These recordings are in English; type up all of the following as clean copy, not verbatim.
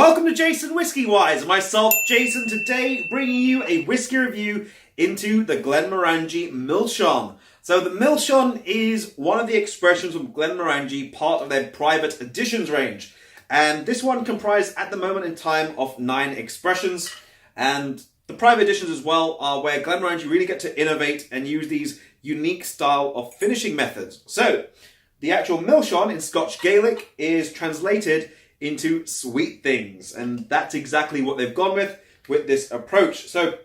Welcome to JasonWhiskyWise. Myself, Jason, today bringing you a whiskey review into the Glenmorangie Milsean. So the Milsean is one of the expressions from Glenmorangie, part of their Private Editions range. And this one comprised at the moment in time of 9 expressions. And the Private Editions as well are where Glenmorangie really get to innovate and use these unique style of finishing methods. So the actual Milsean in Scotch Gaelic is translated into sweet things, and that's exactly what they've gone with this approach. So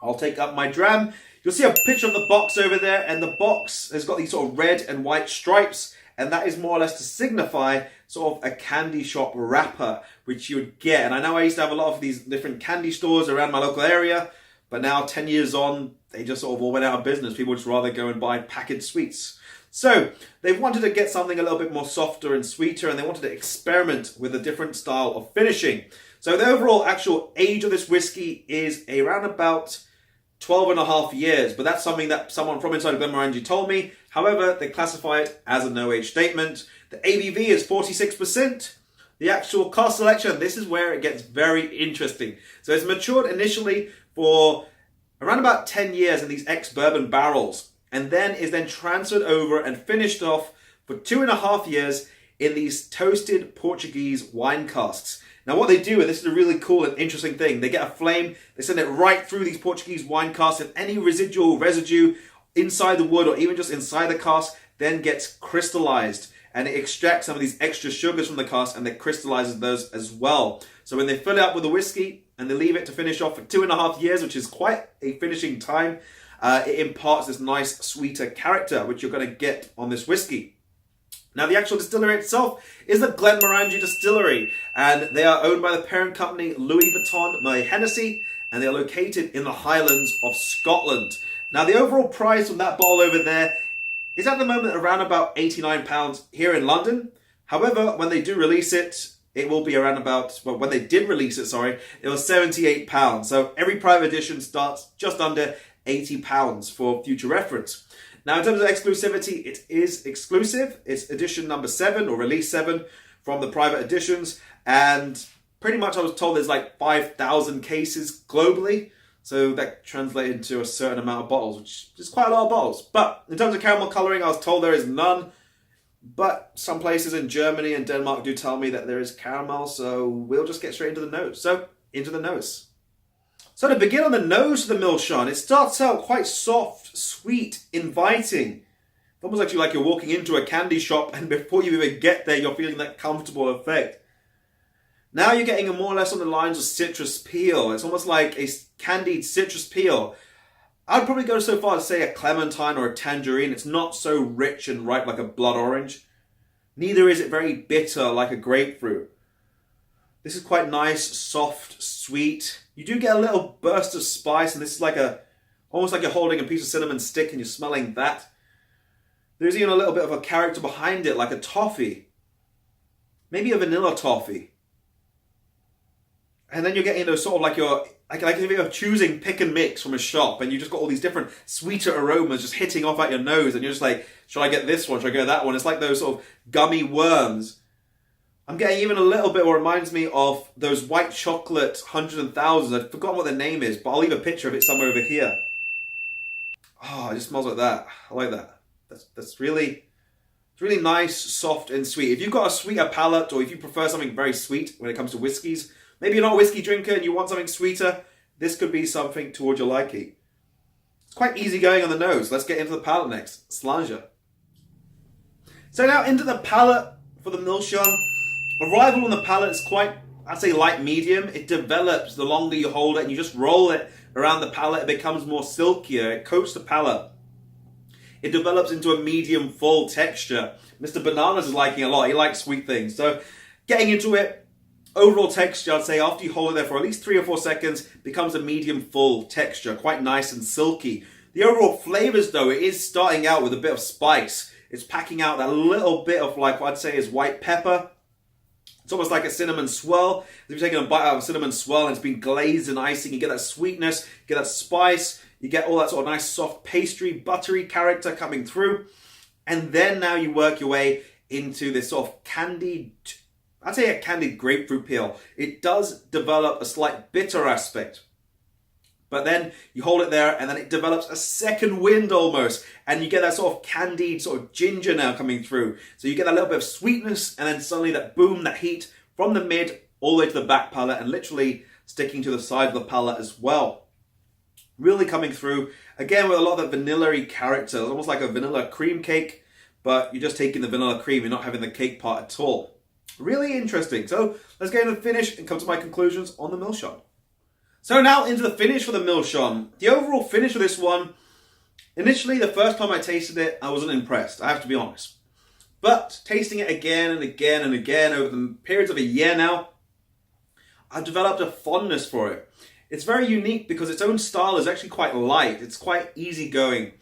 I'll take up my dram. You'll see a picture of the box over there, and the box has got these sort of red and white stripes, and that is more or less to signify sort of a candy shop wrapper, which you would get. And I know I used to have a lot of these different candy stores around my local area, but now 10 years on, they just sort of all went out of business. People just rather go and buy packaged sweets. So they wanted to get something a little bit more softer and sweeter, and they wanted to experiment with a different style of finishing. So the overall actual age of this whiskey is around about 12.5 years, but that's something that someone from inside of Glenmorangie told me. However, they classify it as a no-age statement. The ABV is 46%. The actual cask selection, this is where it gets very interesting. So it's matured initially for around about 10 years in these ex-bourbon barrels, and then is then transferred over and finished off for 2.5 years in these toasted Portuguese wine casks. Now what they do, and this is a really cool and interesting thing, they get a flame, they send it right through these Portuguese wine casks, and any residual residue inside the wood or even just inside the cask then gets crystallized, and it extracts some of these extra sugars from the cask and it crystallizes those as well. So when they fill it up with the whiskey and they leave it to finish off for 2.5 years, which is quite a finishing time, it imparts this nice sweeter character, which you're going to get on this whiskey. Now the actual distillery itself is the Glenmorangie Distillery, and they are owned by the parent company Louis Vuitton Moët Hennessy, and they are located in the Highlands of Scotland. Now the overall price from that bottle over there is at the moment around about £89 here in London. However, when they do release it, it will be around about, well, when they did release it, sorry, it was £78. So every private edition starts just under £80 for future reference. Now in terms of exclusivity, it is exclusive. It's edition number 7 or release 7 from the Private Editions, and pretty much I was told there's like 5,000 cases globally, so that translated to a certain amount of bottles, which is quite a lot of bottles. But in terms of caramel colouring, I was told there is none, but some places in Germany and Denmark do tell me that there is caramel, so we'll just get straight into the nose. So into the nose. So to begin on the nose of the Milsean, it starts out quite soft, sweet, inviting. Almost actually like you're walking into a candy shop, and before you even get there, you're feeling that comfortable effect. Now you're getting more or less on the lines of citrus peel. It's almost like a candied citrus peel. I'd probably go so far as to say a clementine or a tangerine. It's not so rich and ripe like a blood orange. Neither is it very bitter like a grapefruit. This is quite nice, soft, sweet. You do get a little burst of spice, and this is like almost like you're holding a piece of cinnamon stick and you're smelling that. There's even a little bit of a character behind it, like a toffee. Maybe a vanilla toffee. And then you're getting those sort of like if you're choosing pick and mix from a shop, and you just got all these different sweeter aromas just hitting off at your nose, and you're just like, should I get this one? Should I go that one? It's like those sort of gummy worms. I'm getting even a little bit what reminds me of those white chocolate hundreds and thousands. I've forgotten what their name is, but I'll leave a picture of it somewhere over here. Oh, it just smells like that. I like that. It's really nice, soft and sweet. If you've got a sweeter palate, or if you prefer something very sweet when it comes to whiskies, maybe you're not a whiskey drinker and you want something sweeter, this could be something towards your liking. It's quite easy going on the nose. Let's get into the palate next. Slanger. So now into the palate for the Milsean. Arrival on the palate is quite, I'd say, light medium. It develops the longer you hold it, and you just roll it around the palate. It becomes more silkier. It coats the palate. It develops into a medium full texture. Mr. Bananas is liking it a lot. He likes sweet things. So getting into it, overall texture, I'd say after you hold it there for at least 3 or 4 seconds, becomes a medium full texture. Quite nice and silky. The overall flavors, though, it is starting out with a bit of spice. It's packing out that little bit of, like, what I'd say is white pepper. It's almost like a cinnamon swirl. If you're taking a bite out of a cinnamon swirl and it's been glazed in icing, you get that sweetness, you get that spice, you get all that sort of nice soft pastry, buttery character coming through. And then now you work your way into this sort of candied, I'd say a candied grapefruit peel. It does develop a slight bitter aspect. But then you hold it there and then it develops a second wind almost. And you get that sort of candied sort of ginger now coming through. So you get that little bit of sweetness and then suddenly that boom, that heat from the mid all the way to the back palate and literally sticking to the side of the palate as well. Really coming through, again with a lot of that vanilla-y character, almost like a vanilla cream cake, but you're just taking the vanilla cream, you're not having the cake part at all. Really interesting. So let's get into the finish and come to my conclusions on the Milsean. So now into the finish for the Milsean. The overall finish of this one, initially the first time I tasted it, I wasn't impressed, I have to be honest. But tasting it again and again and again over the periods of a year now, I've developed a fondness for it. It's very unique because its own style is actually quite light. It's quite easygoing.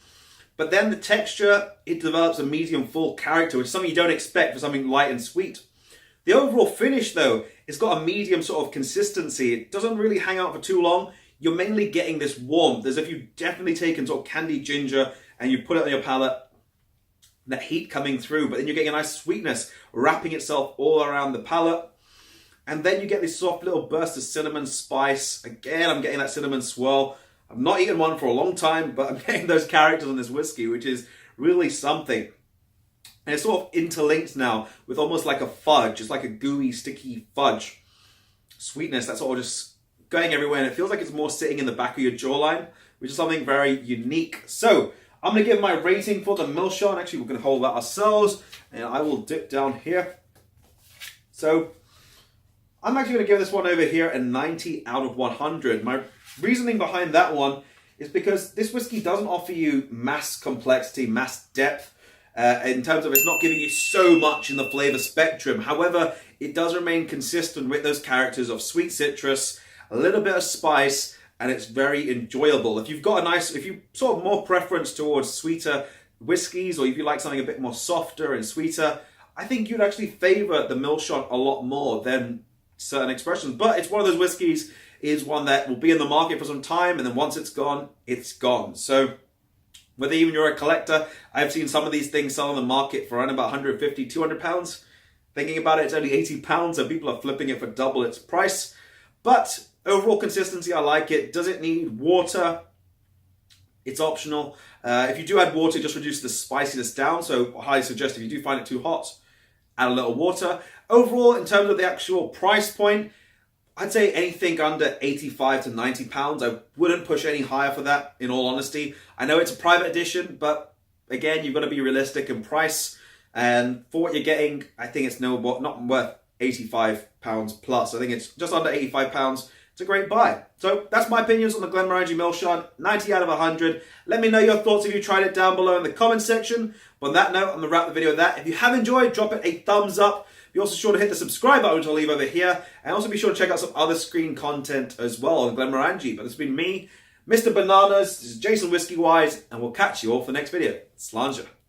But then the texture, it develops a medium full character, which is something you don't expect for something light and sweet. The overall finish though, it's got a medium sort of consistency. It doesn't really hang out for too long. You're mainly getting this warmth, as if you've definitely taken sort of candied ginger and you put it on your palate, that heat coming through, but then you're getting a nice sweetness wrapping itself all around the palate. And then you get this soft little burst of cinnamon spice. Again, I'm getting that cinnamon swirl. I've not eaten one for a long time, but I'm getting those characters on this whiskey, which is really something. And it's sort of interlinked now with almost like a fudge. It's like a gooey, sticky fudge. Sweetness that's all just going everywhere. And it feels like it's more sitting in the back of your jawline, which is something very unique. So I'm going to give my rating for the Milsean. Actually, we're going to hold that ourselves. And I will dip down here. So I'm actually going to give this one over here a 90 out of 100. My reasoning behind that one is because this whiskey doesn't offer you mass complexity, mass depth, in terms of it's not giving you so much in the flavor spectrum. However, it does remain consistent with those characters of sweet citrus, a little bit of spice, and it's very enjoyable. If you've got if you sort of more preference towards sweeter whiskies, or if you like something a bit more softer and sweeter, I think you'd actually favor the Milsean a lot more than certain expressions. But it's one of those whiskies, is one that will be in the market for some time, and then once it's gone, it's gone. So whether even you're a collector, I've seen some of these things sell on the market for around about 150, 200 pounds. Thinking about it, it's only 80 pounds, so people are flipping it for double its price. But overall consistency, I like it. Does it need water? It's optional. If you do add water, just reduce the spiciness down. So I highly suggest if you do find it too hot, add a little water. Overall, in terms of the actual price point, I'd say anything under 85 to 90 pounds. I wouldn't push any higher for that, in all honesty. I know it's a private edition, but again, you've got to be realistic in price. And for what you're getting, I think it's not worth 85 pounds plus. I think it's just under 85 pounds. It's a great buy. So that's my opinions on the Glenmorangie Milsean, 90 out of 100. Let me know your thoughts if you tried it down below in the comment section. But on that note, I'm going to wrap the video with that. If you have enjoyed, drop it a thumbs up. Be also sure to hit the subscribe button, which I'll leave over here. And also be sure to check out some other screen content as well on Glenmorangie. But this has been me, Mr. Bananas. This is JasonWhiskyWise, and we'll catch you all for the next video. Slàinte.